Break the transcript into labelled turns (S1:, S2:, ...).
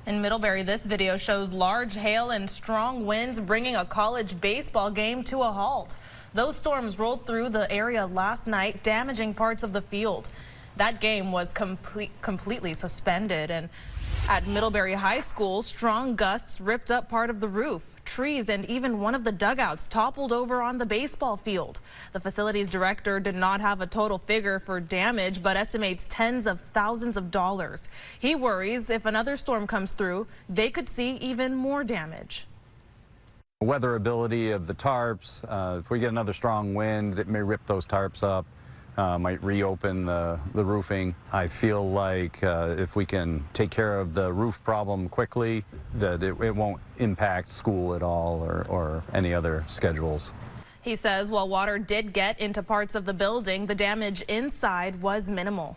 S1: In Middlebury, this video shows large hail and strong winds bringing a college baseball game to a halt. Those storms rolled through the area last night, damaging parts of the field. That game was completely suspended. And at Middlebury High School, strong gusts ripped up part of the roof. Trees and even one of the dugouts toppled over on the baseball field. The facility's director did not have a total figure for damage, but estimates tens of thousands of dollars. He worries if another storm comes through, they could see even more damage.
S2: Weatherability of the tarps, if we get another strong wind, it may rip those tarps up. Might reopen the roofing. I feel like if we can take care of the roof problem quickly, that it won't impact school at all or any other schedules.
S1: He says while water did get into parts of the building, the damage inside was minimal.